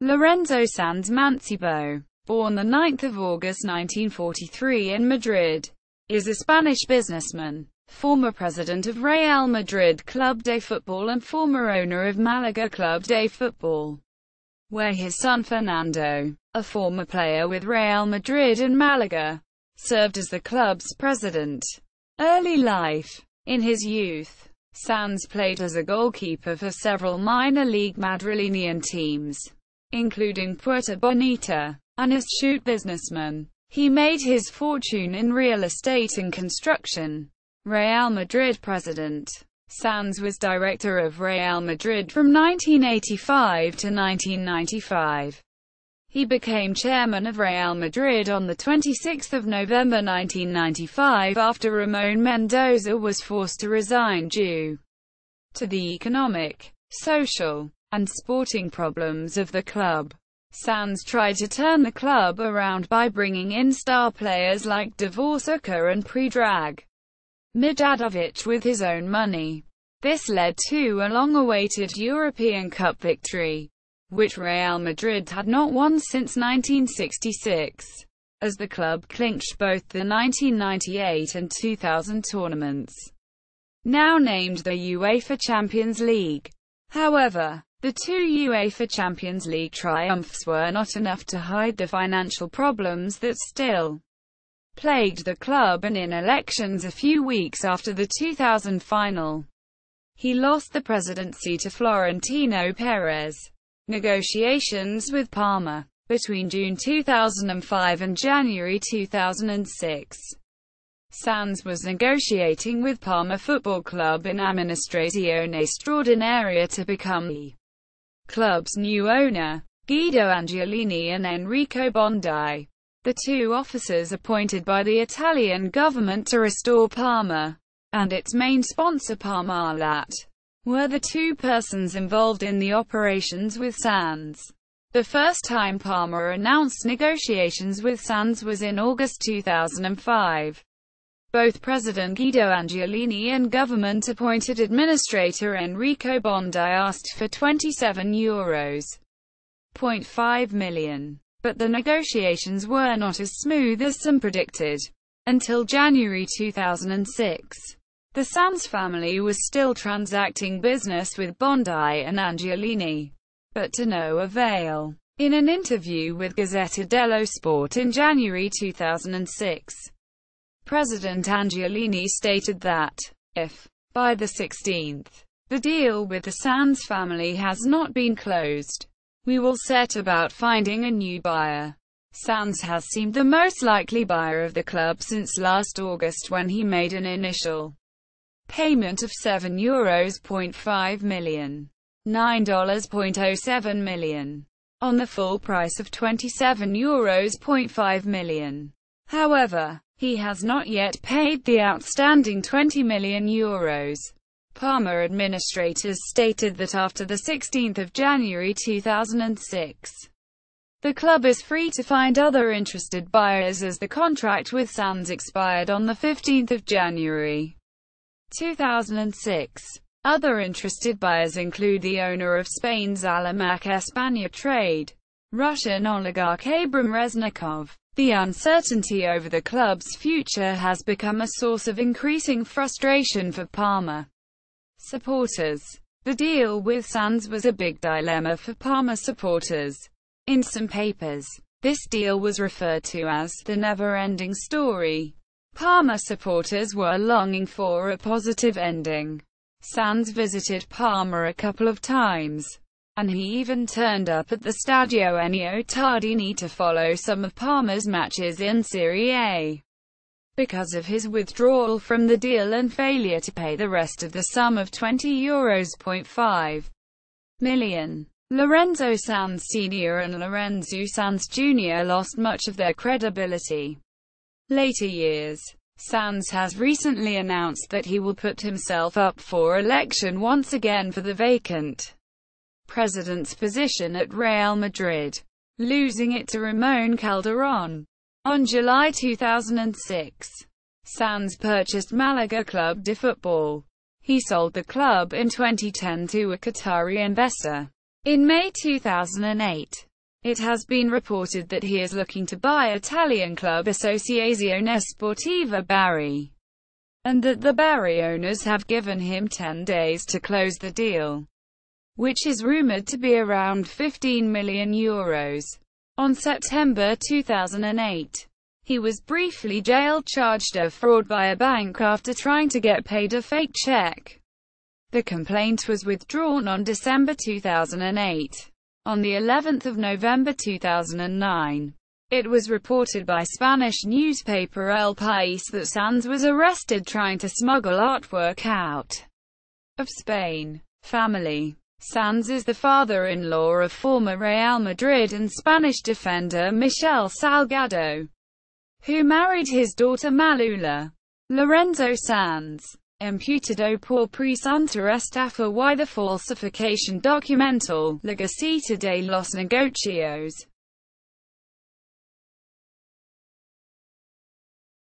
Lorenzo Sanz Mancebo, born the 9th of August 1943 in Madrid, is a Spanish businessman, former president of Real Madrid Club de Fútbol and former owner of Málaga Club de Fútbol, where his son Fernando, a former player with Real Madrid and Málaga, served as the club's president. Early life. In his youth, Sanz played as a goalkeeper for several minor league Madrileñan teams, including Puerta Bonita. An astute businessman, he made his fortune in real estate and construction. Real Madrid president. Sanz was director of Real Madrid from 1985 to 1995. He became chairman of Real Madrid on 26 November 1995 after Ramón Mendoza was forced to resign due to the economic, social, and sporting problems of the club. Sanz tried to turn the club around by bringing in star players like Dvoršáka and Predrag Mijatovic with his own money. This led to a long-awaited European Cup victory, which Real Madrid had not won since 1966, as the club clinched both the 1998 and 2000 tournaments, now named the UEFA Champions League. However, the two UEFA Champions League triumphs were not enough to hide the financial problems that still plagued the club, and in elections a few weeks after the 2000 final, he lost the presidency to Florentino Perez. Negotiations with Parma. Between June 2005 and January 2006, Sanz was negotiating with Parma Football Club in Amministrazione Straordinaria to become the club's new owner. Guido Angiolini and Enrico Bondi, the two officers appointed by the Italian government to restore Parma, and its main sponsor Parmalat, were the two persons involved in the operations with Sanz. The first time Parma announced negotiations with Sanz was in August 2005. Both President Guido Angiolini and government-appointed administrator Enrico Bondi asked for €27.5 million. But the negotiations were not as smooth as some predicted. Until January 2006. The Sanz family was still transacting business with Bondi and Angiolini, but to no avail. In an interview with Gazzetta dello Sport in January 2006, President Angiolini stated that, if, by the 16th, the deal with the Sanz family has not been closed, we will set about finding a new buyer. Sanz has seemed the most likely buyer of the club since last August, when he made an initial payment of €7.5 million, $9.07 million, on the full price of €27.5 million. However, he has not yet paid the outstanding €20 million. Parma administrators stated that after the 16th of January 2006, the club is free to find other interested buyers, as the contract with Sanz expired on the 15th of January 2006. Other interested buyers include the owner of Spain's Alimak España trade, Russian oligarch Abram Reznikov. The uncertainty over the club's future has become a source of increasing frustration for Parma supporters. The deal with Sanz was a big dilemma for Parma supporters. In some papers, this deal was referred to as the never-ending story. Parma supporters were longing for a positive ending. Sanz visited Parma a couple of times, and he even turned up at the Stadio Ennio Tardini to follow some of Parma's matches in Serie A. Because of his withdrawal from the deal and failure to pay the rest of the sum of €20.5 million, Lorenzo Sanz Sr. and Lorenzo Sanz Jr. lost much of their credibility. Later years. Sanz has recently announced that he will put himself up for election once again for the vacant president's position at Real Madrid, losing it to Ramón Calderón. On July 2006, Sanz purchased Málaga Club de Fútbol. He sold the club in 2010 to a Qatari investor. In May 2008, it has been reported that he is looking to buy Italian club Associazione Sportiva Bari, and that the Bari owners have given him 10 days to close the deal, which is rumored to be around €15 million. On September 2008, he was briefly jailed charged of fraud by a bank after trying to get paid a fake check. The complaint was withdrawn on December 2008. On the 11th of November 2009, it was reported by Spanish newspaper El País that Sanz was arrested trying to smuggle artwork out of Spain. Family. Sanz is the father-in-law of former Real Madrid and Spanish defender Michel Salgado, who married his daughter Malula. Lorenzo Sanz, imputado por presunta estafa y de falsificación documental, la Gaceta de los Negocios.